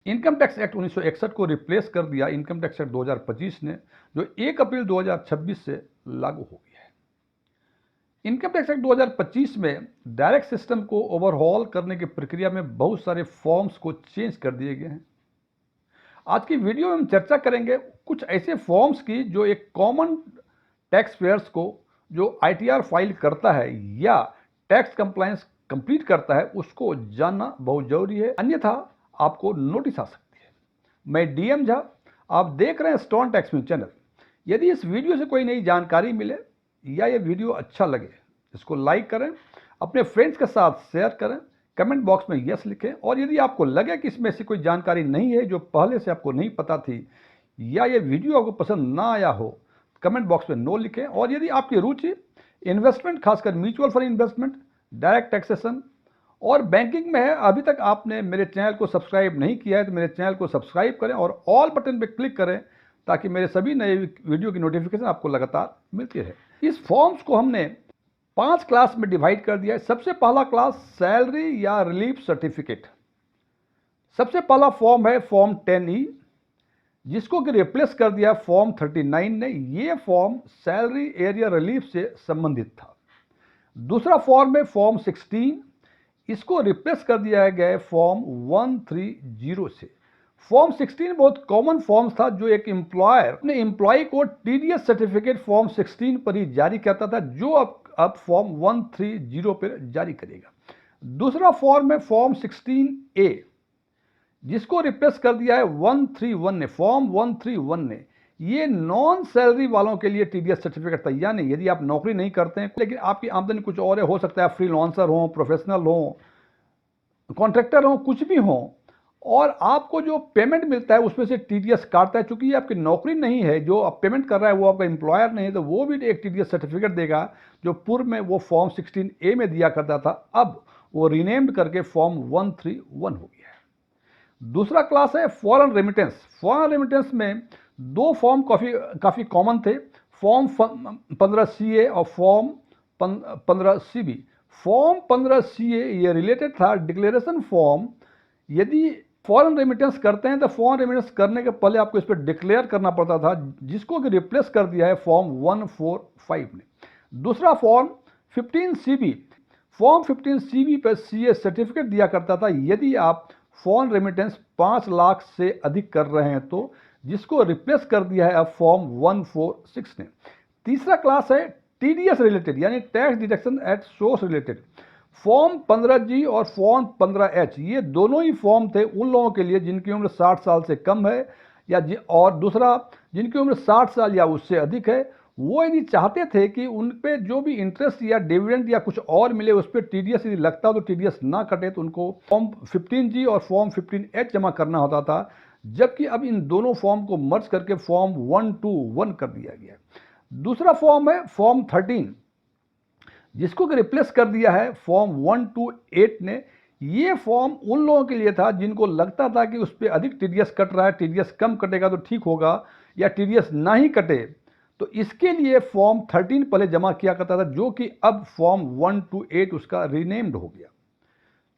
Income tax act 1961 को replace कर दिया इनकम टैक्स एक्ट 2025 ने, जो 1 अप्रैल 2026 से लागू हो गया है। इनकम टैक्स एक्ट 2025 में डायरेक्ट सिस्टम को ओवरहॉल करने की प्रक्रिया में बहुत सारे फॉर्म्स को चेंज कर दिए गए हैं। आज की वीडियो में हम चर्चा करेंगे कुछ ऐसे फॉर्म्स की जो एक कॉमन टैक्स पेयर्स को जो आईटीआर फाइल करता है या टैक्स कंप्लायंस कंप्लीट करता है उसको जानना बहुत जरूरी है, अन्यथा आपको नोटिस आ सकती है। मैं डीएम झा, आप देख रहे हैं स्टोन टैक्स न्यूज चैनल। यदि इस वीडियो से कोई नई जानकारी मिले या ये वीडियो अच्छा लगे, इसको लाइक करें, अपने फ्रेंड्स के साथ शेयर करें, कमेंट बॉक्स में यस लिखें, और यदि आपको लगे कि इसमें से कोई जानकारी नहीं है जो पहले से आपको नहीं पता थी या ये वीडियो आपको पसंद ना आया हो, कमेंट बॉक्स में नो लिखें। और यदि आपकी रुचि इन्वेस्टमेंट, खासकर mutual fund investment, direct taxation और बैंकिंग में है, अभी तक आपने मेरे चैनल को सब्सक्राइब नहीं किया है तो मेरे चैनल को सब्सक्राइब करें और ऑल बटन पर क्लिक करें ताकि मेरे सभी नए वीडियो की नोटिफिकेशन आपको लगातार मिलती रहे। इस फॉर्म्स को हमने 5 क्लास में डिवाइड कर दिया है। सबसे पहला क्लास सैलरी या रिलीफ सर्टिफिकेट। सबसे पहला फॉर्म है फॉर्म 10E, जिसको कि रिप्लेस कर दिया फॉर्म 39 ने। ये फॉर्म सैलरी एरिया रिलीफ से संबंधित था। दूसरा फॉर्म है फॉर्म 16, इसको रिप्लेस कर दिया गया फॉर्म 130 से। फॉर्म 16 बहुत कॉमन फॉर्म था जो एक एम्प्लॉयर अपने एम्प्लॉय को टीडीएस सर्टिफिकेट फॉर्म 16 पर ही जारी करता था, जो अब फॉर्म 130 पर जारी करेगा। दूसरा फॉर्म है फॉर्म 16A, जिसको रिप्लेस कर दिया है 131 ने। फॉर्म 131 ने ये नॉन सैलरी वालों के लिए टीडीएस सर्टिफिकेट था, यानी यदि आप नौकरी नहीं करते हैं लेकिन आपकी आमदनी कुछ और है, हो सकता है आप फ्रीलांसर हो, प्रोफेशनल हो, कॉन्ट्रैक्टर हो, कुछ भी हो, और आपको जो पेमेंट मिलता है उसमें से टीडीएस काटता है। चूंकि आपकी नौकरी नहीं है, जो आप पेमेंट कर रहा है वो आपका एम्प्लॉयर नहीं है, तो वो भी एक टीडीएस सर्टिफिकेट देगा जो पूर्व में वो फॉर्म 16A में दिया करता था, अब वो रीनेम्ड करके फॉर्म 131 हो गया है। दूसरा क्लास है फॉरेन रेमिटेंस। फॉरेन रेमिटेंस में 2 फॉर्म काफ़ी कॉमन थे, फॉर्म 15CA और फॉर्म 15CB। फॉर्म 15CA ये रिलेटेड था डिक्लेरेशन फॉर्म। यदि फॉरेन रेमिटेंस करते हैं तो फॉरेन रेमिटेंस करने के पहले आपको इस पर डिक्लेयर करना पड़ता था, जिसको कि रिप्लेस कर दिया है फॉर्म 145 ने। दूसरा फॉर्म 15CB। फॉर्म 15CB पर सीए सर्टिफिकेट दिया करता था यदि आप फॉरेन रेमिटेंस 5 लाख से अधिक कर रहे हैं तो, जिसको रिप्लेस कर दिया है अब फॉर्म 146 ने। तीसरा क्लास है टीडीएस रिलेटेड, यानी tax deduction at source related. Form 15G और फॉर्म 15H ये दोनों ही फॉर्म थे उन लोगों के लिए जिनकी उम्र 60 साल से कम है और दूसरा जिनकी उम्र 60 साल या उससे अधिक है। वो यदि चाहते थे कि उन पे जो भी इंटरेस्ट या डिविडेंड या कुछ और मिले उस पर टीडीएस यदि लगता हो तो टीडीएस ना कटे, तो उनको फॉर्म 15G और फॉर्म 15H जमा करना होता था, जबकि अब इन दोनों फॉर्म को मर्ज करके फॉर्म 121 कर दिया गया। दूसरा फॉर्म है फॉर्म 13, जिसको रिप्लेस कर दिया है फॉर्म 128 ने। ये फॉर्म उन लोगों के लिए था जिनको लगता था कि उस पर अधिक टीडीएस कट रहा है, टीडीएस कम कटेगा तो ठीक होगा, या टीडीएस ना ही कटे, तो इसके लिए फॉर्म 13 पहले जमा किया करता था, जो कि अब फॉर्म 128 उसका रीनेम्ड हो गया।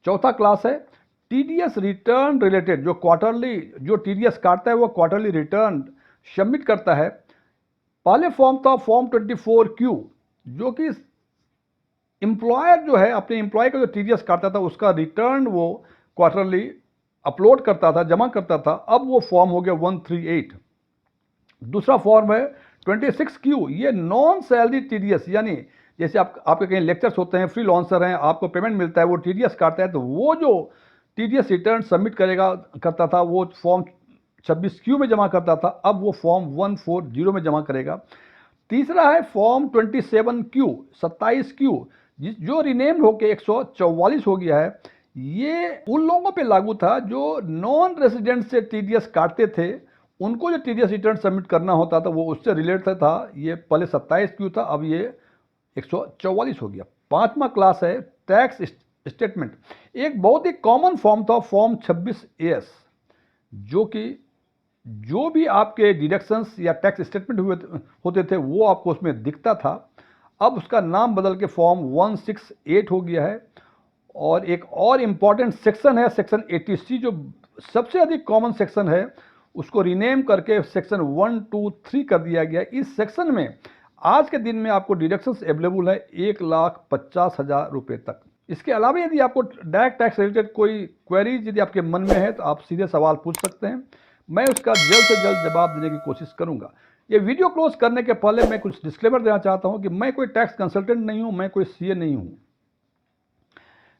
चौथा क्लास है टीडीएस रिटर्न रिलेटेड। जो क्वार्टरली जो टीडीएस काटता है वो क्वार्टरली रिटर्न सबमिट करता है। पहले फॉर्म था फॉर्म 24Q, जो कि एम्प्लॉयर जो है अपने एम्प्लॉय का जो टीडीएस काटता था उसका रिटर्न वो क्वार्टरली अपलोड करता था, जमा करता था। अब वो फॉर्म हो गया 138। दूसरा फॉर्म है 26Q, ये नॉन सैलरी टीडीएस, यानी जैसे आपके कहीं लेक्चर्स होते हैं, फ्रीलांसर हैं, आपको पेमेंट मिलता है, वो टीडीएस काटता है, तो वो जो टीडीएस रिटर्न सबमिट करता था वो फॉर्म 26Q में जमा करता था, अब वो फॉर्म 140 में जमा करेगा। तीसरा है फॉर्म 27Q जो रिनेम होकर 144 हो गया है। ये उन लोगों पे लागू था जो नॉन रेजिडेंट से टीडीएस काटते थे, उनको जो टीडीएस रिटर्न सबमिट करना होता था वो उससे रिलेटेड था। ये पहले 27Q था, अब ये 144 हो गया। पांचवा क्लास है टैक्स स्टेटमेंट। एक बहुत ही कॉमन फॉर्म था फॉर्म 26AS, जो कि जो भी आपके डिडक्शंस या टैक्स स्टेटमेंट होते थे वो आपको उसमें दिखता था। अब उसका नाम बदल के फॉर्म 168 हो गया है। और एक और इम्पॉर्टेंट सेक्शन है सेक्शन 80C, जो सबसे अधिक कॉमन सेक्शन है, उसको रीनेम करके सेक्शन 1, 2, 3 कर दिया गया। इस सेक्शन में आज के दिन में आपको डिडक्शंस अवेलेबल है 1,50,000 रुपये तक। इसके अलावा यदि आपको डायरेक्ट टैक्स रिलेटेड कोई क्वेरीज यदि आपके मन में है तो आप सीधे सवाल पूछ सकते हैं, मैं उसका जल्द से जल्द जवाब देने की कोशिश करूंगा। ये वीडियो क्लोज करने के पहले मैं कुछ डिस्क्लेमर देना चाहता हूं कि मैं कोई टैक्स कंसल्टेंट नहीं हूं, मैं कोई सीए नहीं हूं।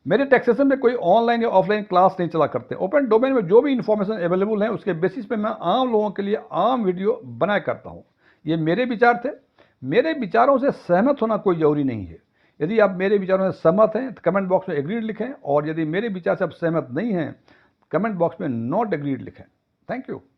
मेरे टैक्सेशन में कोई ऑनलाइन या ऑफलाइन क्लास नहीं चला करते। ओपन डोमेन में जो भी इंफॉर्मेशन अवेलेबल है उसके बेसिस पे मैं आम लोगों के लिए आम वीडियो बनाया करता हूं। ये मेरे विचार थे, मेरे विचारों से सहमत होना कोई जरूरी नहीं है। यदि आप मेरे विचारों से सहमत हैं तो कमेंट बॉक्स में एग्रीड लिखें, और यदि मेरे विचार से आप सहमत नहीं हैं कमेंट बॉक्स में नॉट एग्रीड लिखें। Thank you.